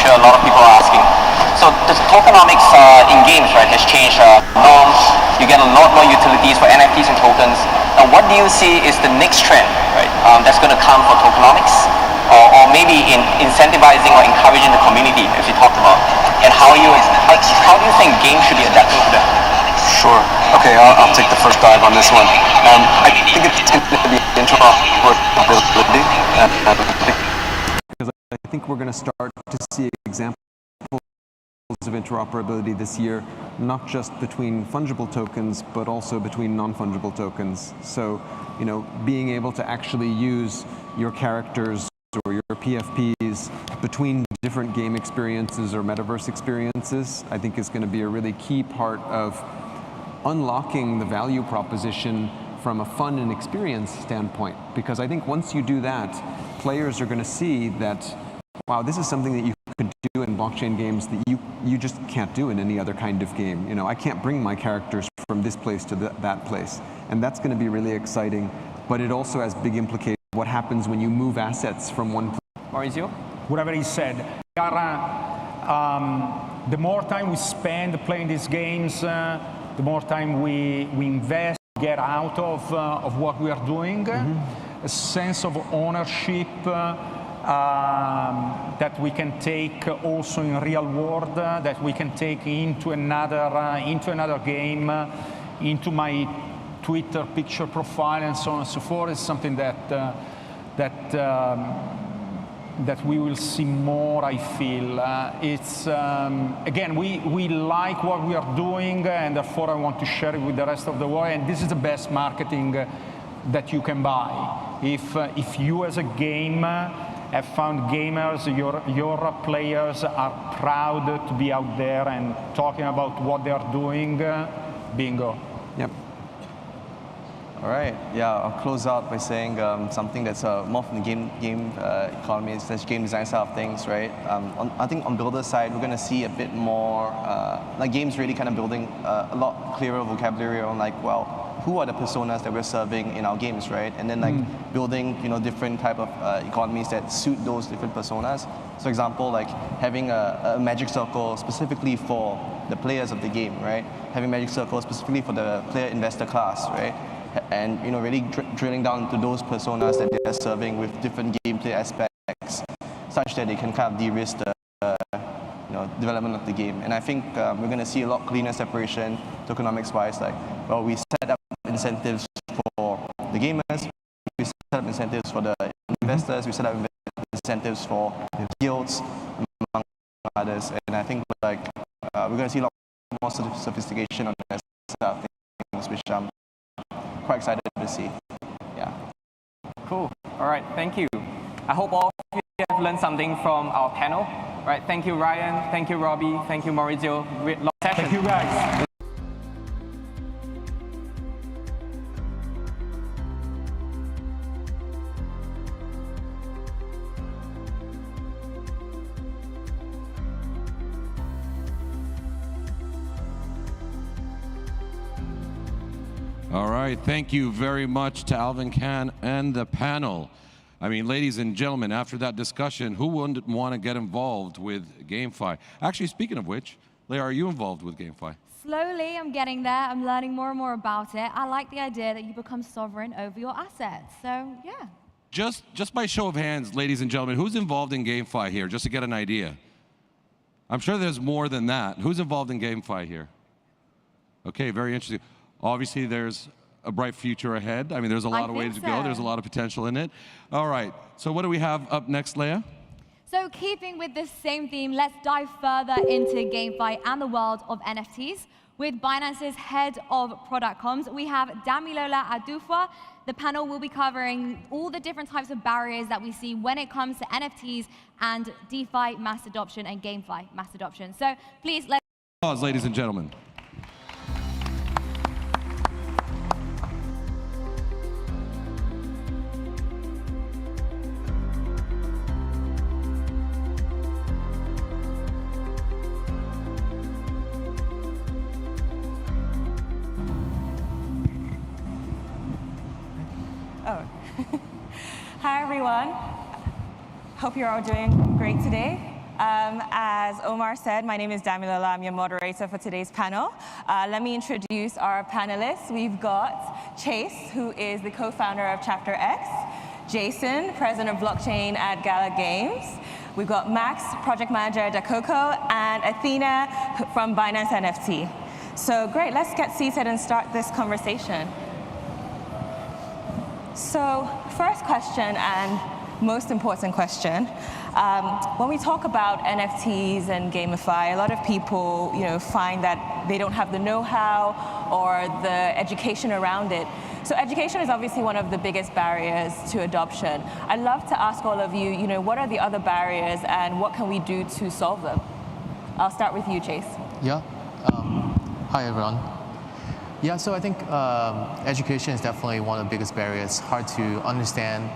sure a lot of people are asking. So the tokenomics in games, right, has changed norms. You get a lot more utilities for NFTs and tokens. Now, what do you see is the next trend, right, that's going to come for tokenomics, or maybe in incentivizing or encouraging the community, as you talked about, and how do you think games should be adapting to that? Sure. Okay, I'll take the first dive on this one. I think it's going to be interoperability. Because I think we're going to start to see examples of interoperability this year, not just between fungible tokens, but also between non-fungible tokens. So, you know, being able to actually use your characters or your PFPs between different game experiences or metaverse experiences, I think is going to be a really key part of unlocking the value proposition from a fun and experience standpoint. Because I think once you do that, players are going to see that, wow, this is something that you could do in blockchain games that you just can't do in any other kind of game. You know, I can't bring my characters from this place to that place. And that's going to be really exciting. But it also has big implications. What happens when you move assets from one place? Maurizio? Whatever he said. The more time we spend playing these games, the more time we invest, get out of what we are doing, a sense of ownership that we can take also in real world, that we can take into another game, into my Twitter picture profile, and so on and so forth, is something that we will see more, I feel. It's, again, we like what we are doing, and therefore I want to share it with the rest of the world, and this is the best marketing that you can buy. If you as a game have found gamers, your players are proud to be out there and talking about what they are doing, bingo. Yep. All right, yeah, I'll close out by saying something that's more from the game economy, / game design side of things, right? I think on builder side, we're going to see a bit more, like games really kind of building a lot clearer vocabulary on like, well, who are the personas that we're serving in our games, right? And then like building, you know, different type of economies that suit those different personas. So, for example, like having a magic circle specifically for the players of the game, right? Having magic circle specifically for the player investor class, right? And, you know, really drilling down into those personas that they're serving with different gameplay aspects, such that they can kind of de-risk the development of the game. And I think we're going to see a lot cleaner separation, tokenomics-wise. Like, well, we set up incentives for the gamers, we set up incentives for the investors, we set up incentives for guilds, among others. And I think like we're going to see a lot more sophistication on that side of things, which I'm quite excited to see. Yeah. Cool. All right. Thank you. I hope all of you have learned something from our panel. All right. Thank you, Ryan. Thank you, Robbie. Thank you, Maurizio. Great long session. Thank you, guys. All right, thank you very much to Alvin Can and the panel. I mean, ladies and gentlemen, after that discussion, who wouldn't want to get involved with GameFi? Actually, speaking of which, Leah, are you involved with GameFi? Slowly, I'm getting there. I'm learning more and more about it. I like the idea that you become sovereign over your assets. So, yeah. Just by show of hands, ladies and gentlemen, who's involved in GameFi here, just to get an idea? I'm sure there's more than that. Who's involved in GameFi here? Okay, very interesting. Obviously, there's a bright future ahead. I mean, there's a lot of ways to go. There's a lot of potential in it. All right, so what do we have up next, Leah? So keeping with this same theme, let's dive further into GameFi and the world of NFTs. With Binance's head of product comms, we have Damilola Adufa. The panel will be covering all the different types of barriers that we see when it comes to NFTs and DeFi mass adoption and GameFi mass adoption. So please let's pause, ladies and gentlemen. Hi, everyone. Hope you're all doing great today. As Omar said, my name is Damilola. I'm your moderator for today's panel. Let me introduce our panelists. We've got Chase, who is the co-founder of Chapter X, Jason, president of blockchain at Gala Games. We've got Max, project manager at Dacoco, and Athena from Binance NFT. So great, let's get seated and start this conversation. So first question, and most important question. When we talk about NFTs and GameFi, a lot of people, find that they don't have the know-how or the education around it. So education is obviously one of the biggest barriers to adoption. I'd love to ask all of you, what are the other barriers and what can we do to solve them? I'll start with you, Chase. Yeah. Hi, everyone. Yeah, so I think education is definitely one of the biggest barriers. Hard to understand,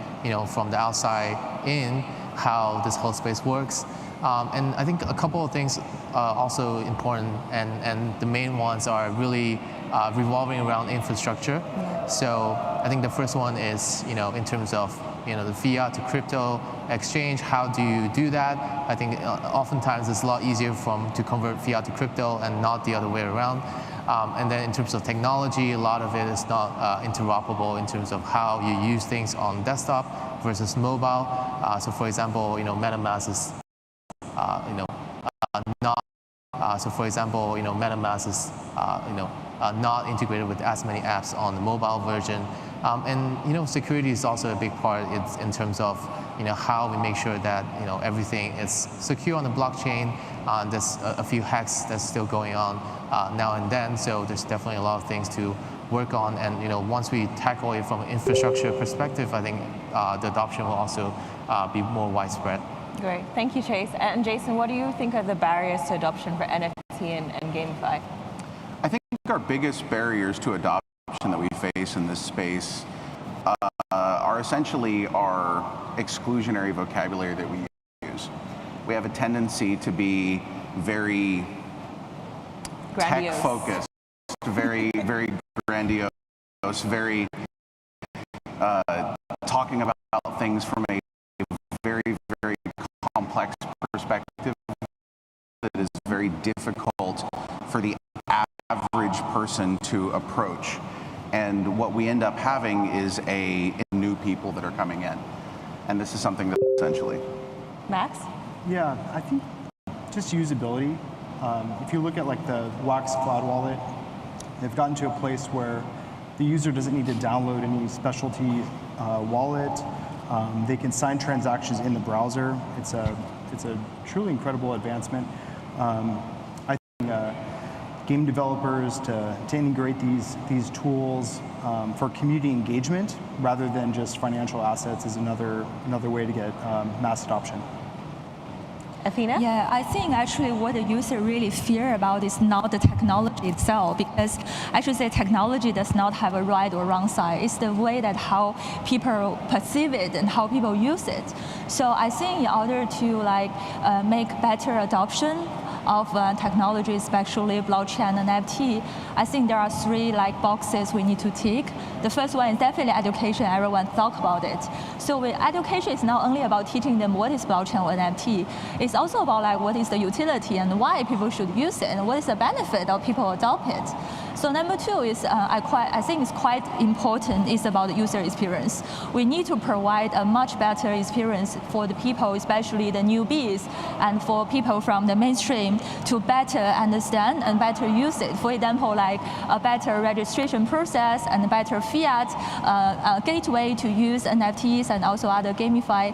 from the outside in how this whole space works. And I think a couple of things are also important, and the main ones are really revolving around infrastructure. So I think the first one is, in terms of, the fiat to crypto exchange, how do you do that? I think oftentimes it's a lot easier to convert fiat to crypto and not the other way around. And then in terms of technology, a lot of it is not interoperable in terms of how you use things on desktop versus mobile. So for example, MetaMask is, not. So for example, MetaMask is, not integrated with as many apps on the mobile version. And security is also a big part in terms of how we make sure that everything is secure on the blockchain. There's a few hacks that's still going on now and then, so there's definitely a lot of things to work on. And once we tackle it from an infrastructure perspective, I think the adoption will also be more widespread. Great, thank you, Chase. And Jason, what do you think are the barriers to adoption for NFT and GameFi? I think our biggest barriers to adoption that we face in this space are essentially our exclusionary vocabulary that we use. We have a tendency to be very tech-focused, very, very grandiose, very talking about things from a very, very complex perspective that is very difficult for the average person to approach. And what we end up having is new people that are coming in. And this is something that essentially. Max? Yeah, I think just usability. If you look at like the Wax Cloud Wallet, they've gotten to a place where the user doesn't need to download any specialty wallet. They can sign transactions in the browser. It's a truly incredible advancement. I think game developers to integrate these tools for community engagement rather than just financial assets is another way to get mass adoption. Athena? Yeah, I think actually what the user really fear about is not the technology itself, because I should say technology does not have a right or wrong side. It's the way that how people perceive it and how people use it. So I think in order to make better adoption of technology, especially blockchain and NFT, I think there are three boxes we need to tick. The first one is definitely education. Everyone talk about it. So education is not only about teaching them what is blockchain or NFT. It's also about what is the utility and why people should use it and what is the benefit of people adopt it. So number two is, I think it's quite important, is about the user experience. We need to provide a much better experience for the people, especially the newbies, and for people from the mainstream to better understand and better use it. For example, a better registration process and a better fiat gateway to use NFTs and also other GameFi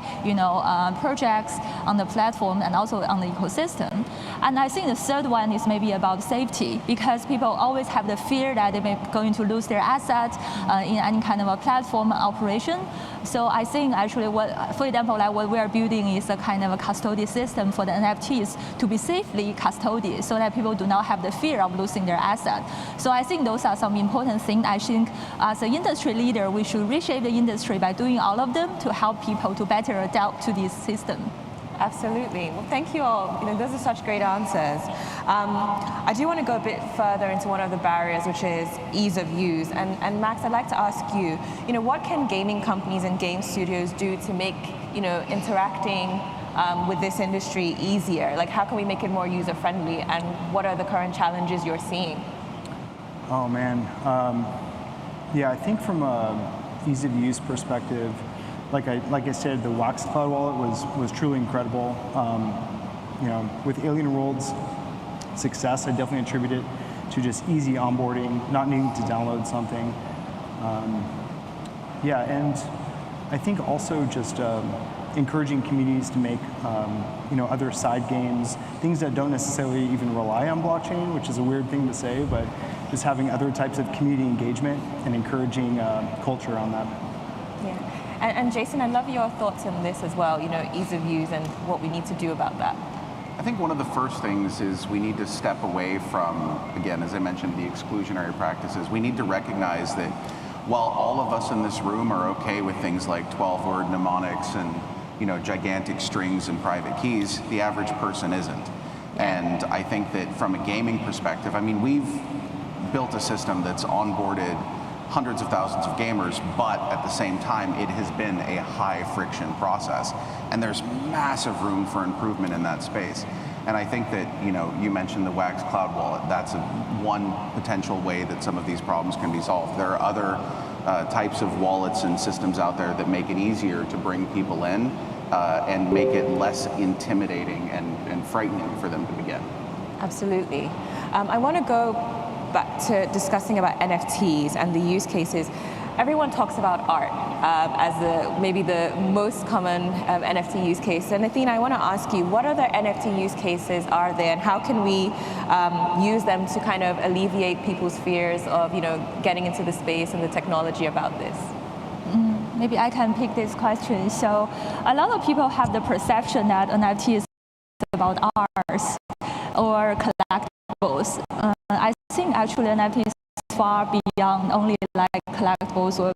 projects on the platform and also on the ecosystem. And I think the third one is maybe about safety, because people always have the fear that they may be going to lose their assets in any kind of a platform operation. So I think actually for example, what we are building is a kind of a custody system for the NFTs to be safely custodied so that people do not have the fear of losing their asset. So I think those are some important things. I think as an industry leader, we should reshape the industry by doing all of them to help people to better adapt to this system. Absolutely. Well, thank you all. Those are such great answers. I do want to go a bit further into one of the barriers, which is ease of use. And Max, I'd like to ask you, what can gaming companies and game studios do to make, interacting with this industry easier? Like, how can we make it more user-friendly, and what are the current challenges you're seeing? Oh man, yeah, I think from a ease of use perspective, like I said, the Wax Cloud wallet was truly incredible. You know, with Alien World's success, I definitely attribute it to just easy onboarding, not needing to download something. Yeah, and I think also just encouraging communities to make you know, other side games, things that don't necessarily even rely on blockchain, which is a weird thing to say, but just having other types of community engagement and encouraging culture on that. Yeah, and Jason, I'd love your thoughts on this as well, you know, ease of use and what we need to do about that. I think one of the first things is we need to step away from, again, as I mentioned, the exclusionary practices. We need to recognize that while all of us in this room are okay with things like 12-word mnemonics and, you know, gigantic strings and private keys, the average person isn't. And I think that from a gaming perspective, I mean, we've built a system that's onboarded hundreds of thousands of gamers, but at the same time, it has been a high friction process. And there's massive room for improvement in that space. And I think that, you know, you mentioned the Wax Cloud wallet. That's one potential way that some of these problems can be solved. There are other types of wallets and systems out there that make it easier to bring people in and make it less intimidating and frightening for them to begin. Absolutely. I want to go back to discussing about NFTs and the use cases. Everyone talks about art as maybe the most common NFT use case. And Athena, I want to ask you, what other NFT use cases are there, and how can we use them to kind of alleviate people's fears of, you know, getting into the space and the technology about this? Maybe I can pick this question. So a lot of people have the perception that NFT is about arts or collectibles. I think actually NFT is far beyond only like collectibles or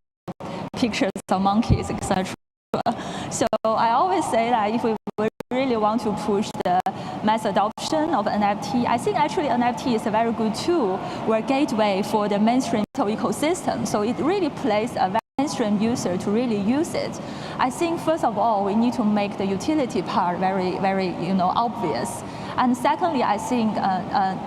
pictures of monkeys, etc. So I always say that if we really want to push the mass adoption of NFT, I think actually NFT is a very good tool or gateway for the mainstream ecosystem. So it really plays a very mainstream user to really use it. I think first of all, we need to make the utility part very, very, you know, obvious. And secondly, I think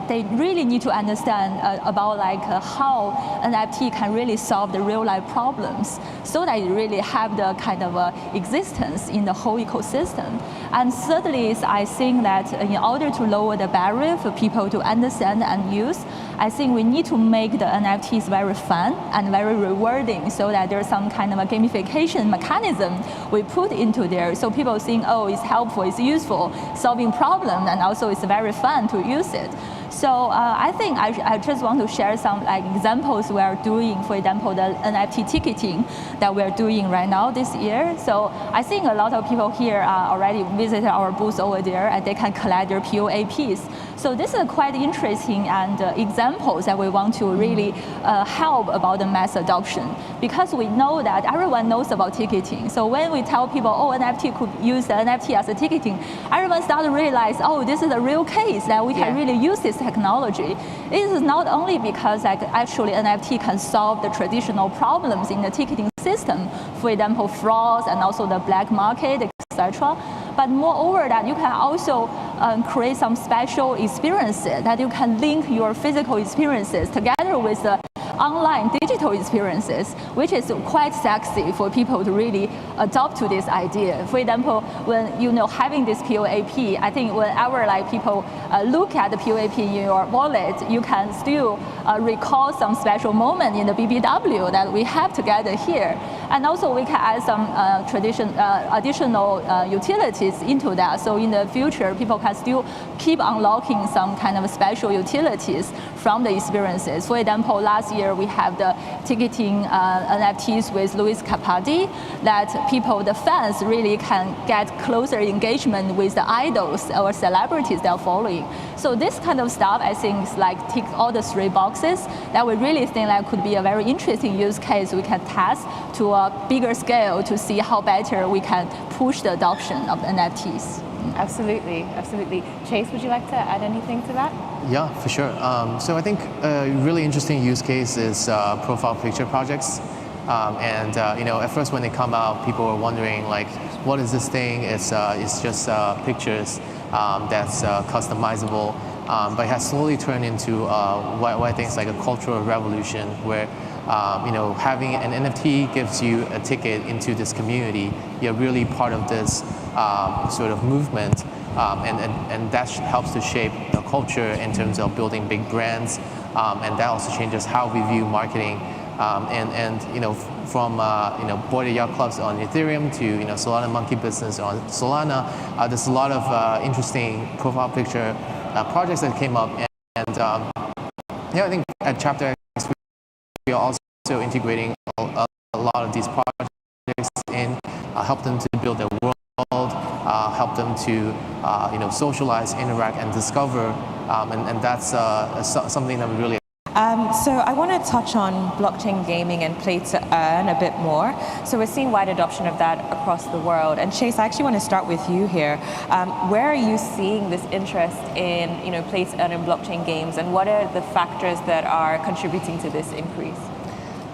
they really need to understand about like how NFT can really solve the real life problems, so that it really have the kind of existence in the whole ecosystem. And thirdly, is I think that in order to lower the barrier for people to understand and use, I think we need to make the NFTs very fun and very rewarding, so that there's some kind of a gamification mechanism we put into there, so people think, oh, it's helpful, it's useful, solving problem, and also it's very fun to use it. So I think I just want to share some like examples we are doing. For example, the NFT ticketing that we are doing right now this year. So I think a lot of people here already visited our booth over there, and they can collect their POAPs. So this is quite interesting and examples that we want to really help about the mass adoption, because we know that everyone knows about ticketing. So when we tell people, oh, NFT could use the NFT as a ticketing, everyone starts to realize, oh, this is a real case that we can really use this technology. It is not only because like actually NFT can solve the traditional problems in the ticketing system, for example, frauds and also the black market, etc. But moreover, that you can also create some special experiences that you can link your physical experiences together with the online digital experiences, which is quite sexy for people to really adopt to this idea. For example, when you know having this POAP, I think whenever like people look at the POAP in your wallet, you can still recall some special moment in the BBW that we have together here. And also we can add some additional utilities into that. So in the future, people can still keep unlocking some kind of special utilities from the experiences. For example, last year we have the ticketing NFTs with Louis Capaldi, that people, the fans, really can get closer engagement with the idols or celebrities they're following. So this kind of stuff, I think, is like tick all the three boxes that we really think that could be a very interesting use case we can test to a bigger scale to see how better we can push the adoption of NFTs. Absolutely, absolutely. Chase, would you like to add anything to that? Yeah, for sure. So I think a really interesting use case is profile picture projects. You know, at first when they come out, people were wondering like, what is this thing? It's just pictures that's customizable. But it has slowly turned into what I think is like a cultural revolution where having an NFT gives you a ticket into this community. You're really part of this sort of movement, and that helps to shape the culture in terms of building big brands, and that also changes how we view marketing. From Bored Ape Yacht Clubs on Ethereum to Solana Monkey Business on Solana, there's a lot of interesting profile picture projects that came up, and I think at Chapter X we are also integrating a lot of these projects in, help them to build their world, help them to socialize, interact, and discover, and that's something that we really. So I want to touch on blockchain gaming and play to earn a bit more. So we're seeing wide adoption of that across the world. And Chase, I actually want to start with you here. Where are you seeing this interest in play to earn in blockchain games, and what are the factors that are contributing to this increase?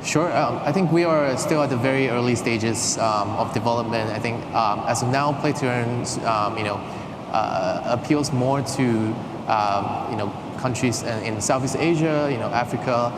Sure. I think we are still at the very early stages of development. I think as of now, play to earn appeals more to countries in Southeast Asia, Africa,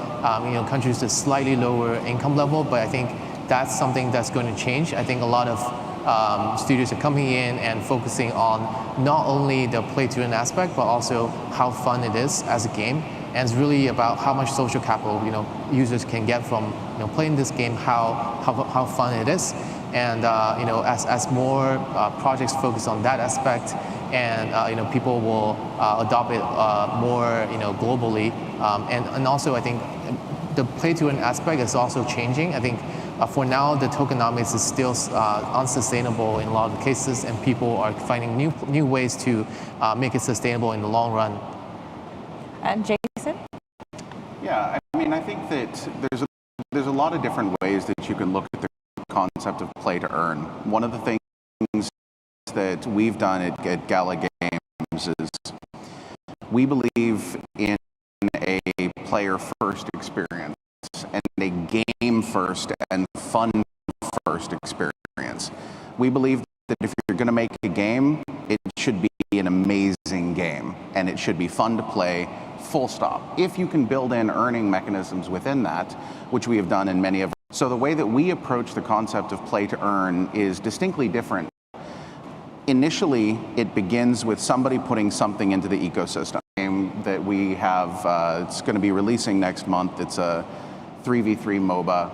countries with slightly lower income level. But I think that's something that's going to change. I think a lot of studios are coming in and focusing on not only the play to earn aspect, but also how fun it is as a game. And it's really about how much social capital users can get from playing this game, how fun it is. And as more projects focus on that aspect, and people will adopt it more globally, and also I think the play to earn aspect is also changing. I think for now the tokenomics is still unsustainable in a lot of cases, and people are finding new ways to make it sustainable in the long run. And Jason? Yeah, I mean, I think that there's a lot of different ways that you can look at the concept of play to earn. One of the things that we've done at Gala Games is we believe in a player-first experience and a game-first and fun-first experience. We believe that if you're going to make a game, it should be an amazing game, and it should be fun to play, full stop. If you can build in earning mechanisms within that, which we have done in many of. So the way that we approach the concept of play to earn is distinctly different. Initially, it begins with somebody putting something into the ecosystem. That we have, it's going to be releasing next month. It's a 3v3 MOBA,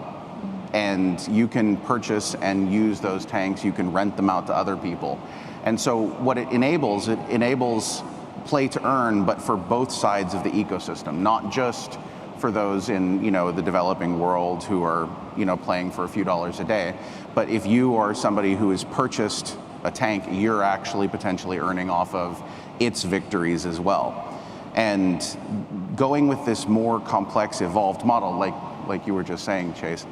and you can purchase and use those tanks. You can rent them out to other people. And so what it enables play to earn, but for both sides of the ecosystem, not just for those in the developing world who are playing for a few dollars a day, but if you are somebody who has purchased a tank, you're actually potentially earning off of its victories as well. And going with this more complex, evolved model, like you were just saying, Chase,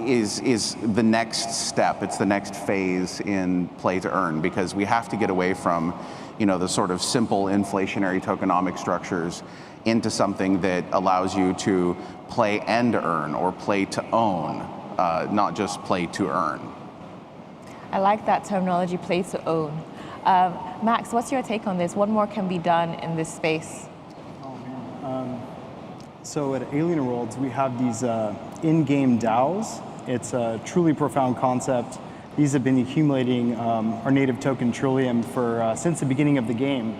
is the next step. It's the next phase in play to earn, because we have to get away from the sort of simple inflationary tokenomic structures into something that allows you to play and earn, or play to own, not just play to earn. I like that terminology, play to own. Max, what's your take on this? What more can be done in this space? Oh man. So at Alien Worlds, we have these in-game DAOs. It's a truly profound concept. These have been accumulating our native token Trillium for since the beginning of the game,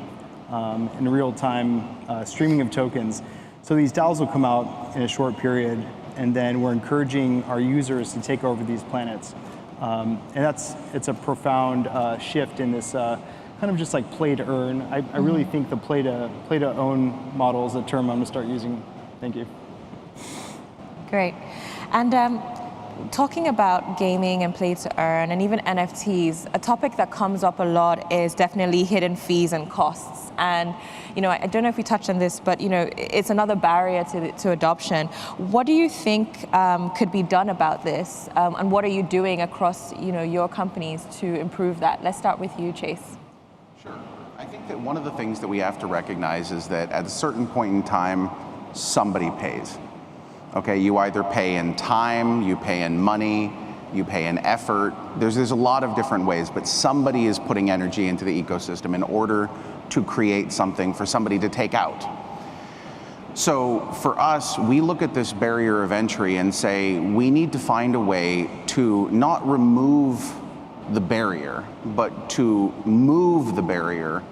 in real-time streaming of tokens. So these DAOs will come out in a short period, and then we're encouraging our users to take over these planets. And it's a profound shift in this kind of just like play to earn. I really think the play to own model is a term I'm going to start using. Thank you. Great. And talking about gaming and play to earn and even NFTs, a topic that comes up a lot is definitely hidden fees and costs. And I don't know if we touched on this, but it's another barrier to adoption. What do you think could be done about this? And what are you doing across your companies to improve that? Let's start with you, Chase. Sure. I think that one of the things that we have to recognize is that at a certain point in time, somebody pays. Okay, you either pay in time, you pay in money, you pay in effort. There's a lot of different ways, but somebody is putting energy into the ecosystem in order to create something for somebody to take out. So for us, we look at this barrier of entry and say, we need to find a way to not remove the barrier, but to move the barrier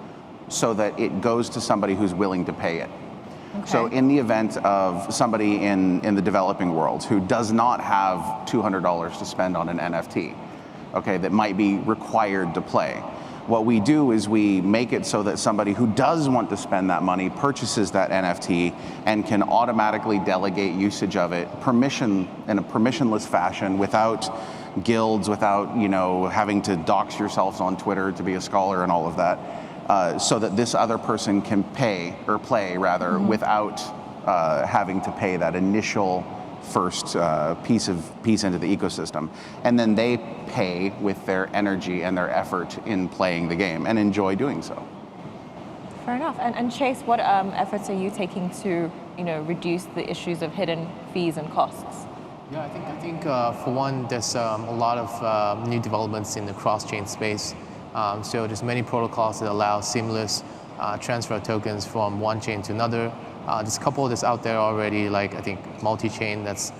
so that it goes to somebody who's willing to pay it. Okay. So in the event of somebody in the developing world who does not have $200 to spend on an NFT, okay, that might be required to play, what we do is we make it so that somebody who does want to spend that money purchases that NFT and can automatically delegate usage of it in a permissionless fashion without guilds, without having to dox yourselves on Twitter to be a scholar and all of that. So that this other person can play without having to pay that initial first piece into the ecosystem. And then they pay with their energy and their effort in playing the game and enjoy doing so. Fair enough. And Chase, what efforts are you taking to reduce the issues of hidden fees and costs? Yeah, I think for one, there's a lot of new developments in the cross-chain space. So there's many protocols that allow seamless transfer of tokens from one chain to another. There's a couple that's out there already, like I think multi-chain that's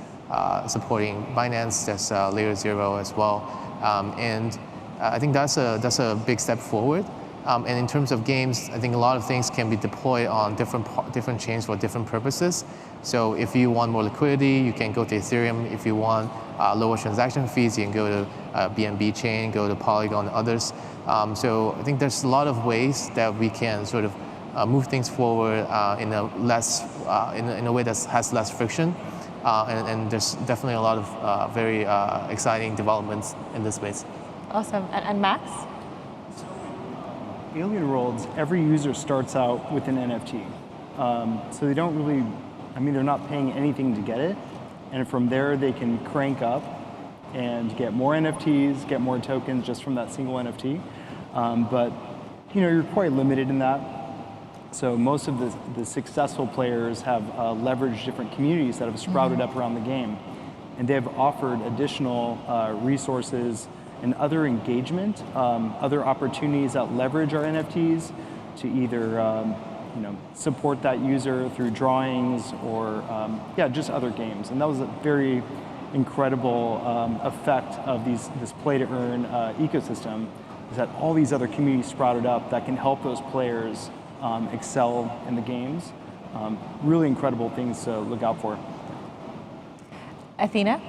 supporting Binance. There's Layer 0 as well, and I think that's a big step forward. And in terms of games, I think a lot of things can be deployed on different chains for different purposes. So if you want more liquidity, you can go to Ethereum. If you want lower transaction fees, you can go to BNB chain, go to Polygon, and others. So I think there's a lot of ways that we can sort of move things forward in a way that has less friction. And there's definitely a lot of very exciting developments in this space. Awesome. And Max? Alien Worlds, every user starts out with an NFT. So they don't really, they're not paying anything to get it. And from there, they can crank up and get more NFTs, get more tokens just from that single NFT. But you're quite limited in that. So most of the successful players have leveraged different communities that have sprouted up around the game. And they've offered additional resources and other engagement, other opportunities that leverage our NFTs to either support that user through drawings or just other games. And that was a very incredible effect of this play-to-earn ecosystem, is that all these other communities sprouted up that can help those players excel in the games. Really incredible things to look out for. Athena?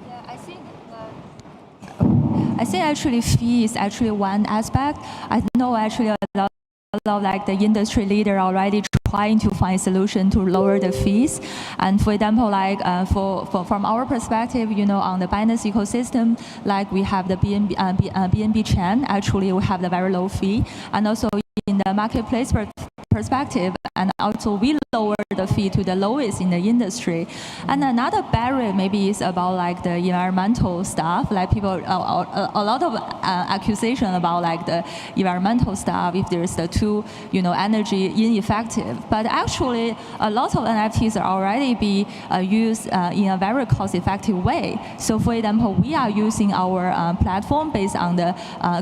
Yeah, I think actually fee is actually one aspect. I know actually a lot like the industry leader already trying to find a solution to lower the fees. And for example, like from our perspective, on the Binance ecosystem, like we have the BNB chain, actually we have the very low fee. And also in the marketplace perspective, and also we lower the fee to the lowest in the industry. And another barrier maybe is about like the environmental stuff, like people, a lot of accusation about like the environmental stuff, if there's the too, energy ineffective. But actually, a lot of NFTs are already be used in a very cost-effective way. So for example, we are using our platform based on the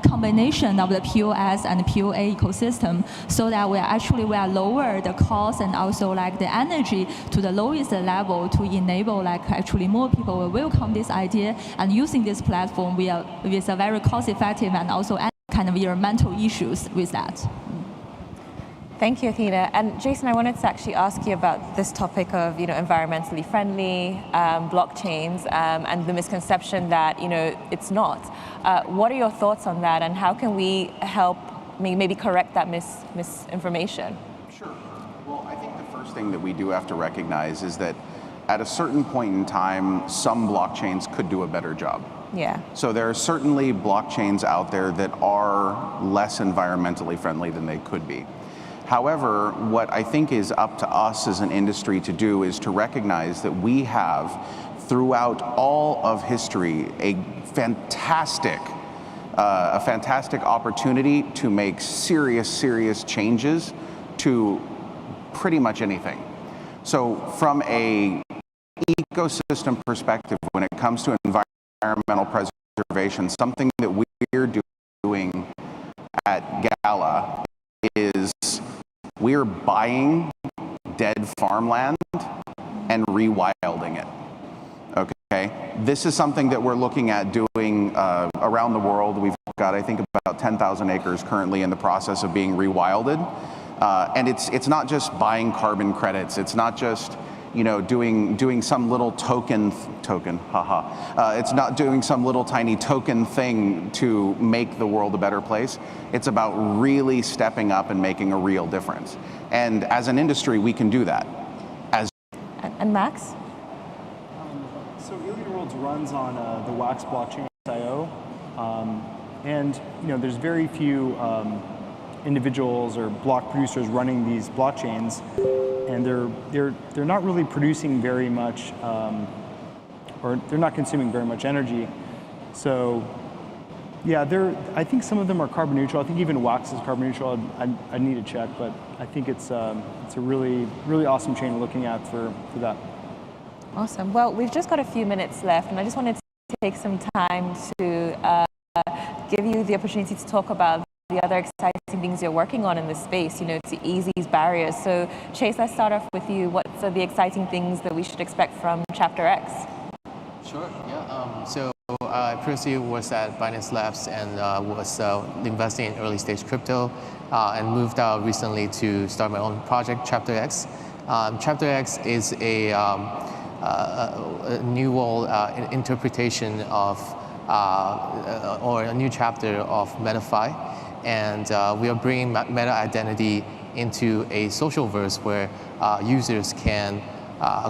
combination of the POS and POA ecosystem, so that we are lower the cost and also like the energy to the lowest level to enable like actually more people will welcome this idea and using this platform with a very cost-effective and also kind of environmental issues with that. Thank you, Athena. And Jason, I wanted to actually ask you about this topic of environmentally friendly blockchains and the misconception that it's not. What are your thoughts on that, and how can we help maybe correct that misinformation? Sure. Well, I think the first thing that we do have to recognize is that at a certain point in time, some blockchains could do a better job. Yeah. So there are certainly blockchains out there that are less environmentally friendly than they could be. However, what I think is up to us as an industry to do is to recognize that we have, throughout all of history, a fantastic opportunity to make serious changes to pretty much anything. So from a ecosystem perspective, when it comes to environment, environmental preservation. Something that we're doing at Gala is we're buying dead farmland and rewilding it. Okay, this is something that we're looking at doing around the world. We've got, I think, about 10,000 acres currently in the process of being rewilded, and it's not just buying carbon credits. It's not just doing some little token, it's not doing some little tiny token thing to make the world a better place. It's about really stepping up and making a real difference. And as an industry, we can do that. And Max? So Alien Worlds runs on the Wax blockchain IO, and there's very few individuals or block producers running these blockchains, and they're not really producing very much, or they're not consuming very much energy. So yeah, I think some of them are carbon neutral. I think even Wax is carbon neutral. I need to check, but I think it's a really awesome chain looking at for that. Awesome. Well, we've just got a few minutes left, and I just wanted to take some time to give you the opportunity to talk about the other exciting things you're working on in this space, to ease these barriers. So, Chase, let's start off with you. What are the exciting things that we should expect from Chapter X? Sure, yeah. So I previously was at Binance Labs and was investing in early stage crypto and moved out recently to start my own project, Chapter X. Chapter X is a new world interpretation of, or a new chapter of MetaFi. And we are bringing meta identity into a social verse where users can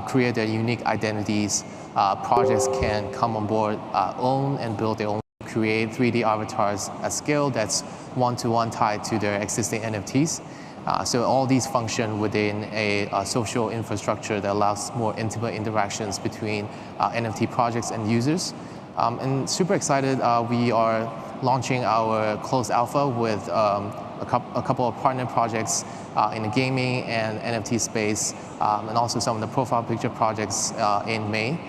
create their unique identities. Projects can come on board, own and build their own, create 3D avatars at scale that's one-to-one tied to their existing NFTs. So all these function within a social infrastructure that allows more intimate interactions between NFT projects and users. And super excited, we are launching our closed alpha with a couple of partner projects in the gaming and NFT space, and also some of the profile picture projects in May.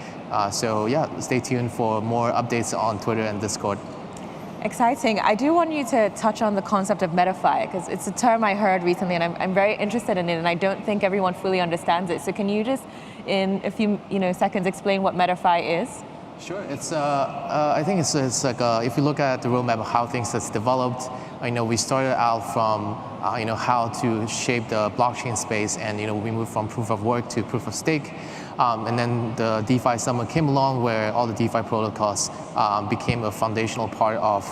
So yeah, stay tuned for more updates on Twitter and Discord. Exciting. I do want you to touch on the concept of MetaFi, because it's a term I heard recently, and I'm very interested in it, and I don't think everyone fully understands it. So can you just, in a few seconds, explain what MetaFi is? Sure. It's I think it's like if you look at the roadmap of how things has developed, we started out from how to shape the blockchain space, and we moved from proof of work to proof of stake, and then the DeFi summer came along where all the DeFi protocols became a foundational part of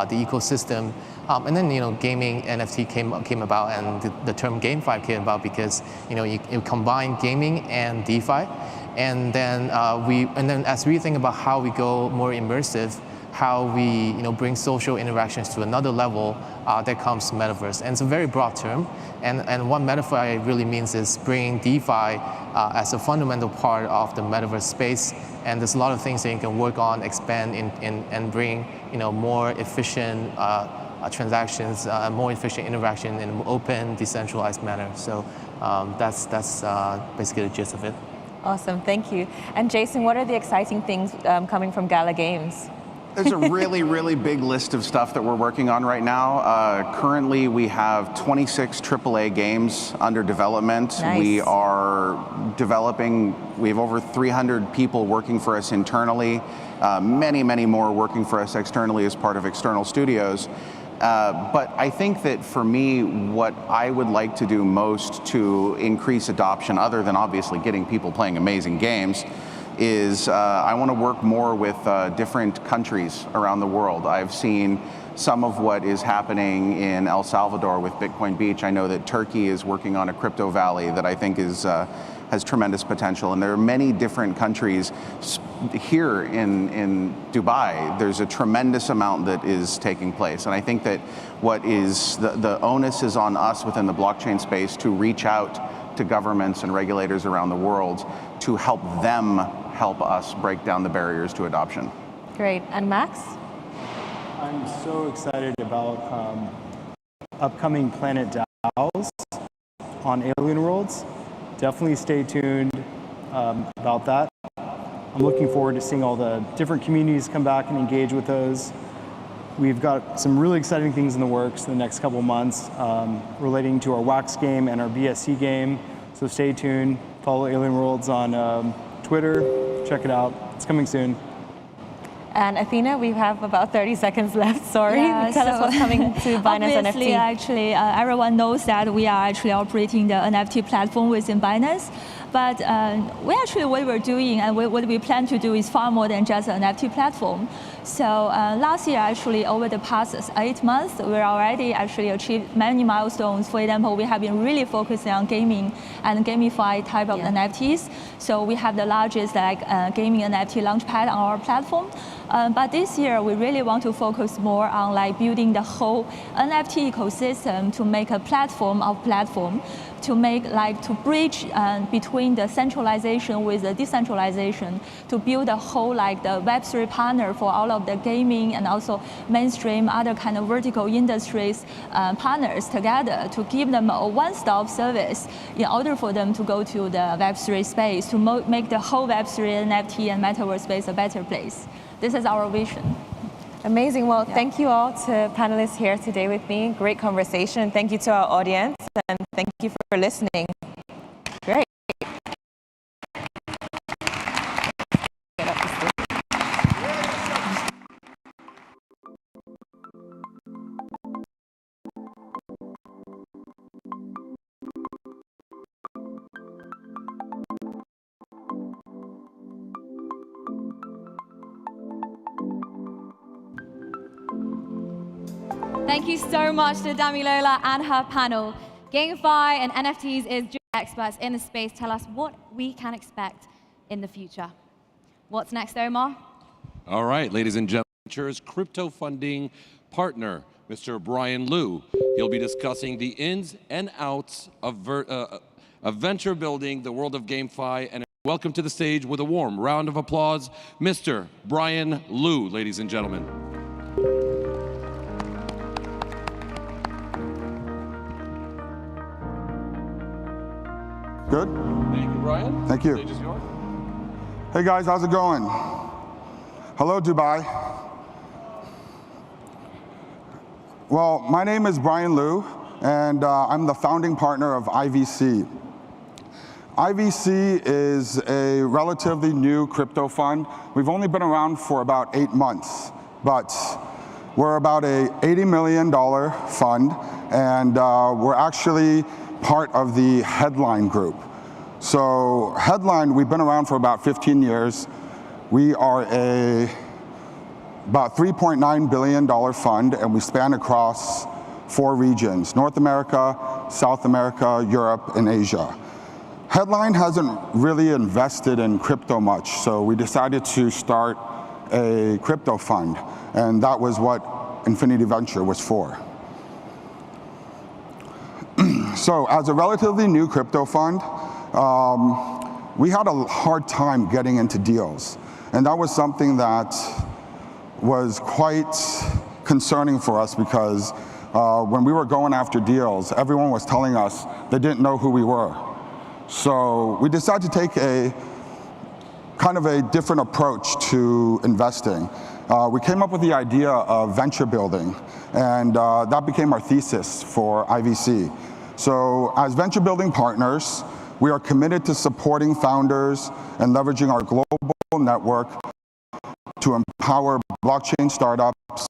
the ecosystem, and then gaming NFT came about, and the term GameFi came about because you combine gaming and DeFi. And then as we think about how we go more immersive, how we bring social interactions to another level, that comes metaverse. And it's a very broad term. And what MetaFi really means is bringing DeFi as a fundamental part of the metaverse space. And there's a lot of things that you can work on, expand and bring more efficient transactions, more efficient interaction in an open, decentralized manner. So that's basically the gist of it. Awesome, thank you. And Jason, what are the exciting things coming from Gala Games? There's a really, really big list of stuff that we're working on right now. Currently, we have 26 AAA games under development. Nice. We are developing, we have over 300 people working for us internally, many, many more working for us externally as part of external studios. But I think that for me, what I would like to do most to increase adoption, other than obviously getting people playing amazing games, is I want to work more with different countries around the world. I've seen some of what is happening in El Salvador with Bitcoin Beach. I know that Turkey is working on a crypto valley that I think is has tremendous potential, and there are many different countries. Here in Dubai, there's a tremendous amount that is taking place, and I think that what is the onus is on us within the blockchain space to reach out to governments and regulators around the world to help them help us break down the barriers to adoption. Great. And Max? I'm so excited about upcoming Planet DAOs on Alien Worlds. Definitely stay tuned about that. I'm looking forward to seeing all the different communities come back and engage with those. We've got some really exciting things in the works in the next couple of months relating to our Wax game and our BSC game. So stay tuned, follow Alien Worlds on Twitter, check it out. It's coming soon. And Athena, we have about 30 seconds left. Sorry, Yeah, tell us what's coming to Binance obviously, NFT. actually, everyone knows that we are actually operating the NFT platform within Binance. But what we're doing and what we plan to do is far more than just an NFT platform. So last year, actually, over the past 8 months, we're already actually achieved many milestones. For example, we have been really focusing on gaming and gamified type of NFTs. So we have the largest gaming NFT launchpad on our platform. But this year, we really want to focus more on building the whole NFT ecosystem to make a platform of platform, to make to bridge between the centralization with the decentralization, to build a whole the Web3 partner for all of the gaming and also mainstream other kind of vertical industries partners together to give them a one-stop service in order for them to go to the Web3 space, to make the whole Web3 NFT and metaverse space a better place. This is our vision. Amazing. Well, thank you all to panelists here today with me. Great conversation. Thank you to our audience, and thank you for listening. Great. Thank you so much to Damilola and her panel. GameFi and NFTs is just experts in the space tell us what we can expect in the future. What's next, Omar? All right, ladies and gentlemen, Ventures crypto funding partner, Mr. Brian Liu. He'll be discussing the ins and outs of venture building, the world of GameFi, and welcome to the stage with a warm round of applause, Mr. Brian Liu, ladies and gentlemen. Good? Thank you, Brian. Thank you. The stage is yours. Hey guys, how's it going? Hello, Dubai. Well, my name is Brian Liu, and I'm the founding partner of IVC. IVC is a relatively new crypto fund. We've only been around for about 8 months, but we're about a $80 million fund, and we're actually part of the Headline group. So Headline, we've been around for about 15 years. We are about $3.9 billion fund, and we span across 4 regions: North America, South America, Europe, and Asia. Headline hasn't really invested in crypto much, so we decided to start a crypto fund, and that was what Infinity Venture was for. So as a relatively new crypto fund, we had a hard time getting into deals. And that was something that was quite concerning for us because when we were going after deals, everyone was telling us they didn't know who we were. So we decided to take a kind of a different approach to investing. We came up with the idea of venture building, and that became our thesis for IVC. So as venture building partners, we are committed to supporting founders and leveraging our global network to empower blockchain startups,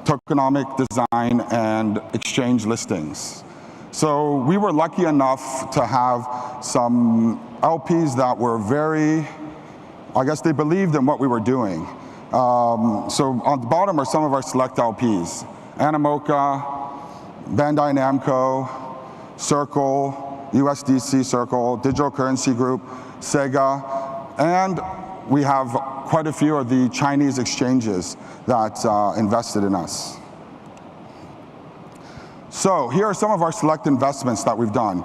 tokenomic design, and exchange listings. So we were lucky enough to have some LPs that were very, I guess they believed in what we were doing. So on the bottom are some of our select LPs: Animoca, Bandai Namco, Circle, USDC Circle, Digital Currency Group, Sega, and we have quite a few of the Chinese exchanges that invested in us. So here are some of our select investments that we've done.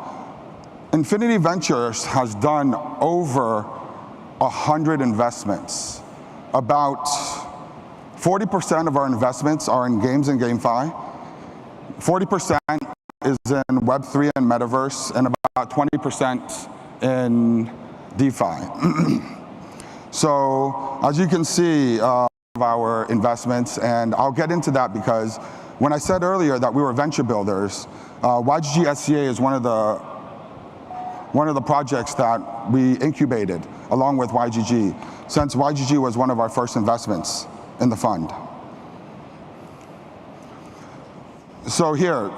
Infinity Ventures has done over 100 investments. About 40% of our investments are in games and GameFi. 40% is in Web3 and Metaverse, and about 20% in DeFi. So as you can see, our investments, and I'll get into that because when I said earlier that we were venture builders, YGG SCA is one of the projects that we incubated along with YGG, since YGG was one of our first investments in the fund. So here,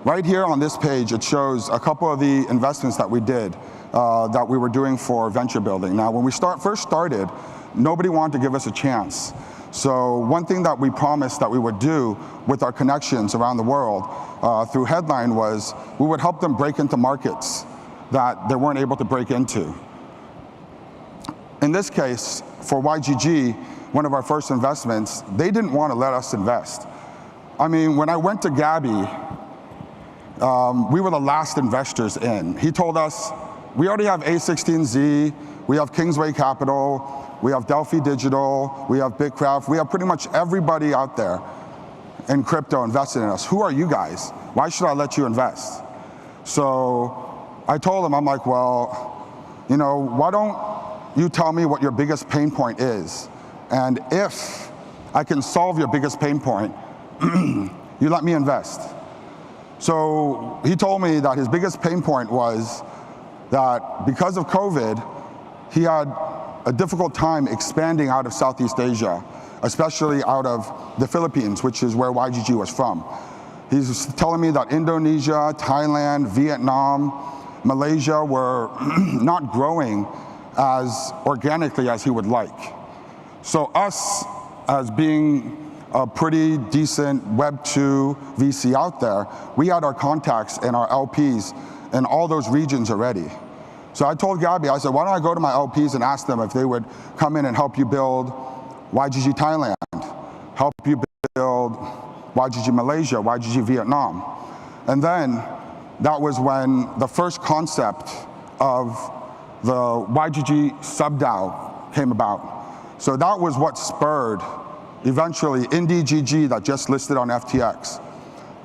right here on this page, it shows a couple of the investments that we did that we were doing for venture building. Now, when we first started, nobody wanted to give us a chance. So one thing that we promised that we would do with our connections around the world through Headline was we would help them break into markets that they weren't able to break into. In this case, for YGG, one of our first investments, they didn't want to let us invest. I mean, when I went to Gabby, we were the last investors in. He told us, we already have A16Z, we have Kingsway Capital, we have Delphi Digital, we have BitCraft, we have pretty much everybody out there in crypto invested in us. Who are you guys? Why should I let you invest? So I told him, I'm like, well, you know, why don't you tell me what your biggest pain point is? And if I can solve your biggest pain point, you let me invest. So he told me that his biggest pain point was that because of COVID, he had a difficult time expanding out of Southeast Asia, especially out of the Philippines, which is where YGG was from. He's telling me that Indonesia, Thailand, Vietnam, Malaysia were not growing as organically as he would like. So us, as being a pretty decent Web 2 VC out there, we had our contacts and our LPs in all those regions already. So I told Gabby, I said, why don't I go to my LPs and ask them if they would come in and help you build YGG Thailand, help you build YGG Malaysia, YGG Vietnam. And then that was when the first concept of the YGG sub-DAO came about. So that was what spurred eventually IndieGG that just listed on FTX,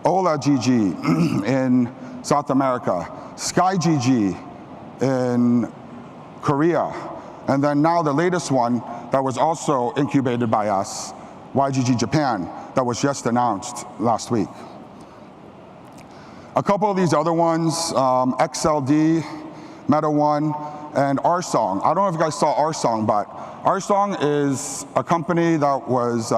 OlaGG in South America, SkyGG in Korea, and then now the latest one that was also incubated by us, YGG Japan, that was just announced last week. A couple of these other ones, XLD, MetaOne, and Rsong. I don't know if you guys saw Rsong, but Rsong is a company that was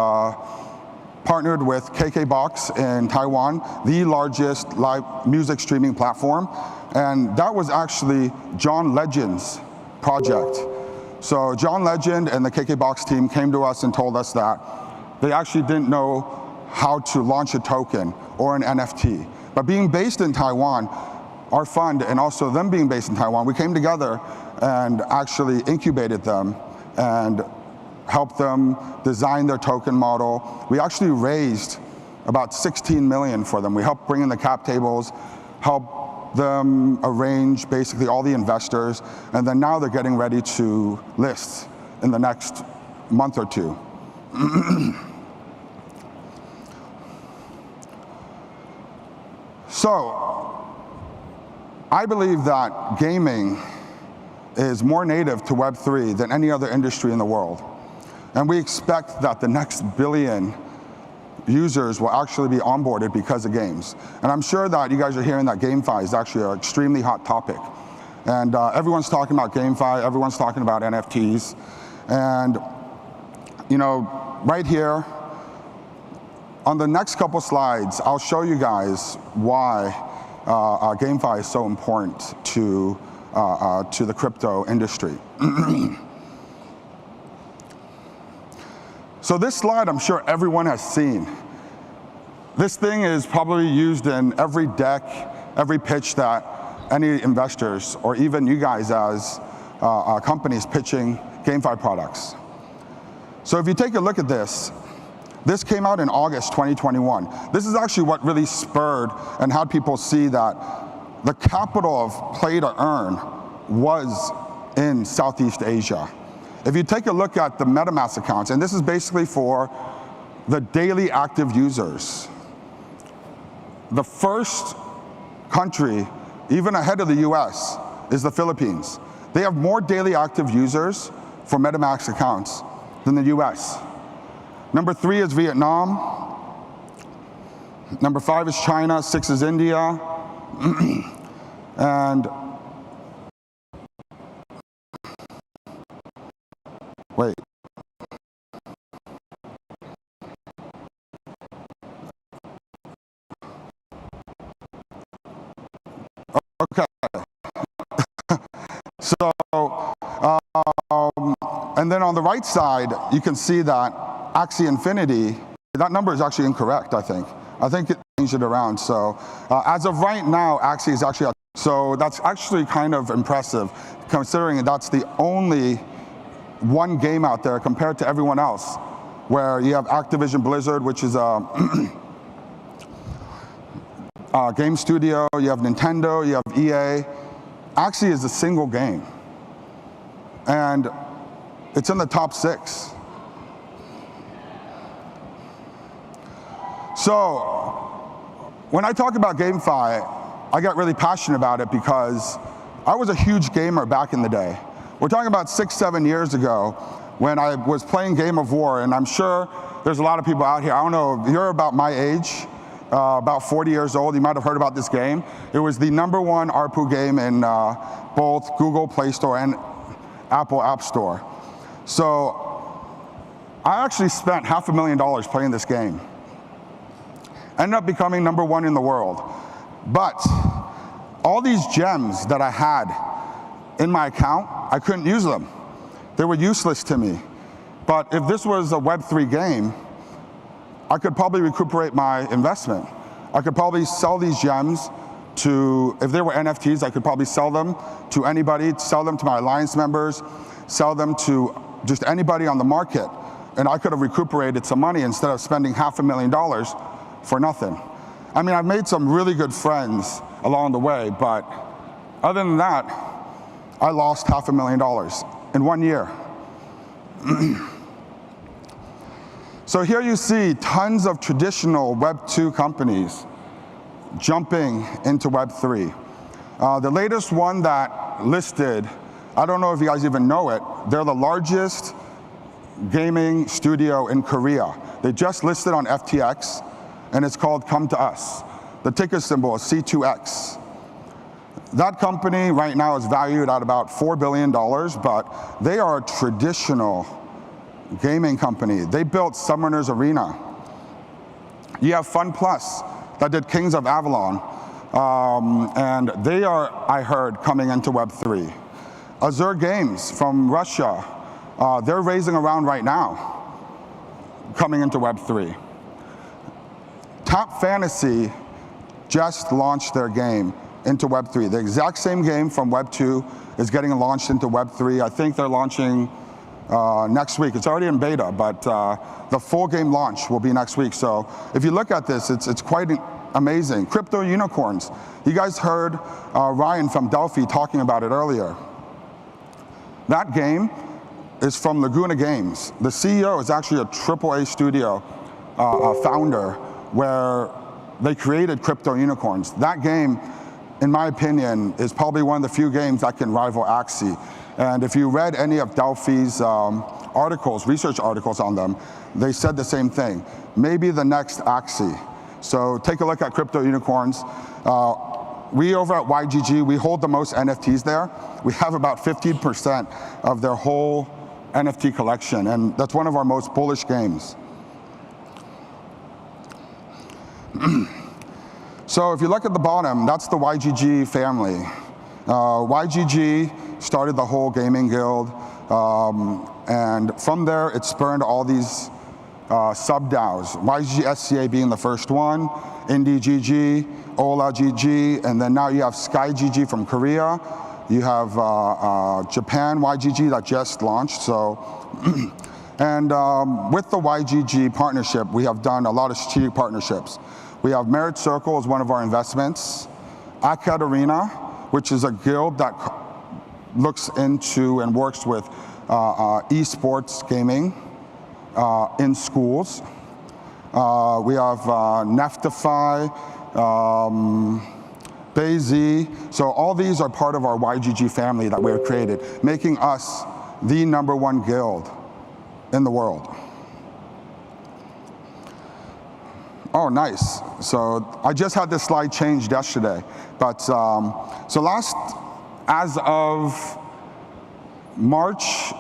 partnered with KKBox in Taiwan, the largest live music streaming platform. And that was actually John Legend's project. So John Legend and the KKBox team came to us and told us that they actually didn't know how to launch a token or an NFT. But being based in Taiwan, our fund and also them being based in Taiwan, we came together and actually incubated them and helped them design their token model. We actually raised about 16 million for them. We helped bring in the cap tables, help them arrange basically all the investors, and then now they're getting ready to list in the next month or two. So, I believe that gaming is more native to Web3 than any other industry in the world. And we expect that the next billion users will actually be onboarded because of games. And I'm sure that you guys are hearing that GameFi is actually an extremely hot topic. And everyone's talking about GameFi, everyone's talking about NFTs. And, you know, right here, on the next couple slides, I'll show you guys why GameFi is so important to the crypto industry. So this slide, I'm sure everyone has seen. This thing is probably used in every deck, every pitch that any investors, or even you guys as companies pitching GameFi products. So if you take a look at this, this came out in August 2021. This is actually what really spurred and had people see that the capital of play to earn was in Southeast Asia. If you take a look at the MetaMask accounts, and this is basically for the daily active users, the first country, even ahead of the US, is the Philippines. They have more daily active users for MetaMask accounts than the US. Number 3 is Vietnam. Number 5 is China, 6 is India. And wait. Okay. So, and then on the right side, you can see that Axie Infinity, that number is actually incorrect, I think. I think it changed it around. So as of right now, Axie is actually, so that's actually kind of impressive, considering that's the only one game out there compared to everyone else, where you have Activision Blizzard, which is a game studio, you have Nintendo, you have EA. Axie is a single game. And it's in the top 6. So when I talk about GameFi, I get really passionate about it because I was a huge gamer back in the day. We're talking about 6, 7 years ago when I was playing Game of War, and I'm sure there's a lot of people out here, I don't know, you're about my age, about 40 years old, you might have heard about this game. It was the #1 ARPU game in both Google Play Store and Apple App Store. So I actually spent $500,000 playing this game. Ended up becoming #1 in the world. But all these gems that I had in my account, I couldn't use them. They were useless to me. But if this was a Web3 game, I could probably recuperate my investment. I could probably sell these gems to, if they were NFTs, I could probably sell them to anybody, sell them to my Alliance members, sell them to just anybody on the market. And I could have recuperated some money instead of spending $500,000 for nothing. I mean, I've made some really good friends along the way, but other than that, I lost $500,000 in 1 year. So here you see tons of traditional Web2 companies jumping into Web3. The latest one that listed, I don't know if you guys even know it, they're the largest gaming studio in Korea. They just listed on FTX, and it's called Come to Us. The ticker symbol is C2X. That company right now is valued at about $4 billion, but they are a traditional gaming company. They built Summoners Arena. You have Fun Plus that did Kings of Avalon, and they are, I heard, coming into Web3. Azure Games from Russia, they're raising a round right now, coming into Web3. Tap Fantasy just launched their game into Web3. The exact same game from Web2 is getting launched into Web3. I think they're launching next week. It's already in beta, but the full game launch will be next week. So if you look at this, it's quite amazing. Crypto unicorns. You guys heard Ryan from Delphi talking about it earlier. That game is from Laguna Games. The CEO is actually a AAA studio founder where they created crypto unicorns. That game, in my opinion, is probably one of the few games that can rival Axie. And if you read any of Delphi's articles, research articles on them, they said the same thing. Maybe the next Axie. So take a look at crypto unicorns. We over at YGG, we hold the most NFTs there. We have about 15% of their whole NFT collection, and that's one of our most bullish games. So if you look at the bottom, that's the YGG family. YGG started the whole gaming guild, and from there it spurned all these sub-DAOs. YGG SCA being the first one, Indie GG, Ola GG, and then now you have Sky GG from Korea. You have Japan YGG that just launched. So, and with the YGG partnership, we have done a lot of strategic partnerships. We have Merit Circle as one of our investments, Akad Arena, which is a guild that looks into and works with esports gaming in schools. We have Neftify, BayZ. So all these are part of our YGG family that we have created, making us the #1 guild in the world. Oh, nice. So I just had this slide changed yesterday. But as of March,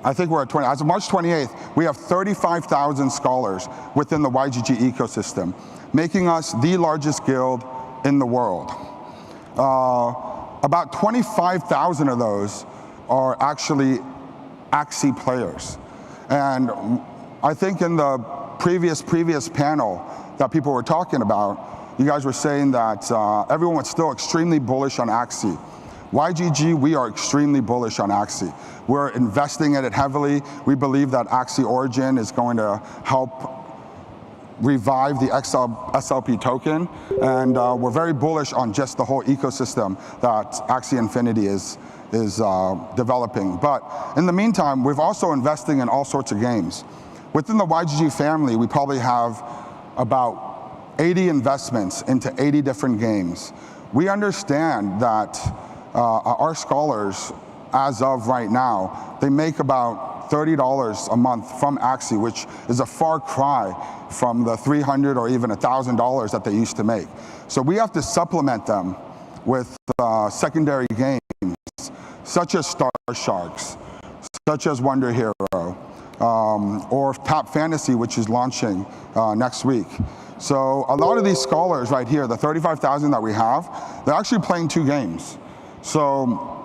I think we're at 20, as of March 28th, we have 35,000 scholars within the YGG ecosystem, making us the largest guild in the world. About 25,000 of those are actually Axie players. And I think in the previous panel that people were talking about, you guys were saying that everyone was still extremely bullish on Axie. YGG, we are extremely bullish on Axie. We're investing in it heavily. We believe that Axie Origin is going to help revive the SLP token, and we're very bullish on just the whole ecosystem that Axie Infinity is developing. But in the meantime, we're also investing in all sorts of games. Within the YGG family, we probably have about 80 investments into 80 different games. We understand that our scholars, as of right now, they make about $30 a month from Axie, which is a far cry from the $300 or even $1,000 that they used to make. So we have to supplement them with secondary games, such as Star Sharks, such as Wonder Hero, or Top Fantasy, which is launching next week. So a lot of these scholars right here, the 35,000 that we have, they're actually playing 2 games. So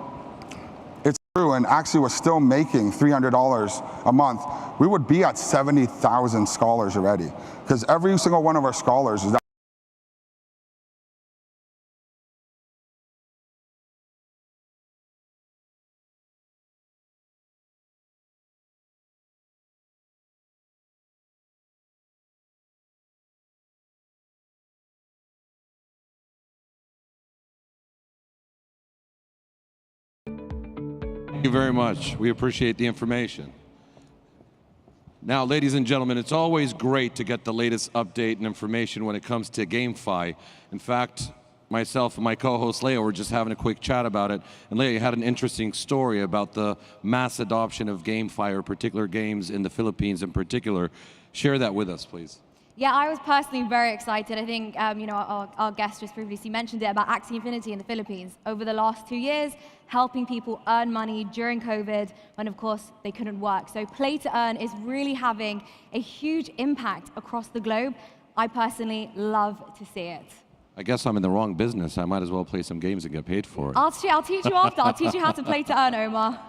it's true, and Axie was still making $300 a month, we would be at 70,000 scholars already, because every single one of our scholars is Thank you very much. We appreciate the information. Now, ladies and gentlemen, it's always great to get the latest update and information when it comes to GameFi. In fact, myself and my co-host Leia were just having a quick chat about it. And Leia, you had an interesting story about the mass adoption of GameFi, or particular games in the Philippines in particular. Share that with us, please. Yeah, I was personally very excited. I think our guest just previously mentioned it about Axie Infinity in the Philippines. Over the last 2 years, helping people earn money during COVID when, of course, they couldn't work. So Play to Earn is really having a huge impact across the globe. I personally love to see it. I guess I'm in the wrong business. I might as well play some games and get paid for it. I'll teach you after. I'll teach you how to Play to Earn, Omar.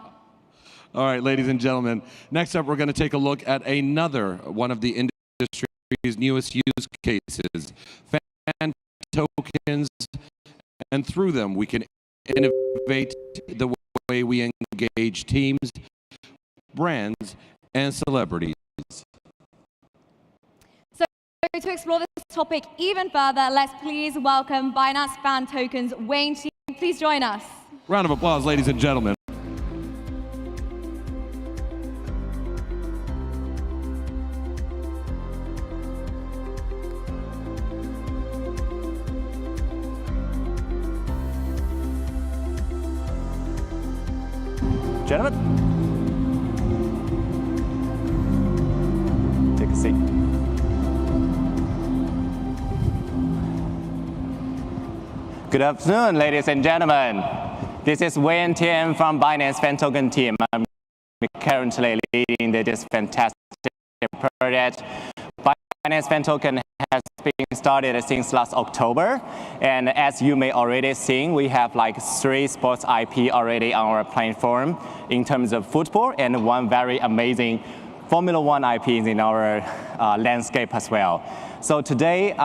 All right, ladies and gentlemen. Next up, we're going to take a look at another one of the industry's newest use cases, fan tokens, and through them we can innovate the way we engage teams, brands, and celebrities. So to explore this topic even further, let's please welcome Binance Fan Tokens Wayne team. Please join us. Round of applause, ladies and gentlemen. Gentlemen, take a seat. Good afternoon, ladies and gentlemen. This is Wayne Tian from Binance Fan Token team. I'm currently leading this fantastic project. Binance Fan Token has been started since last October, and as you may already seen, we have like 3 sports IP already on our platform in terms of football, and 1 very amazing Formula 1 IP in our landscape as well. So today I'm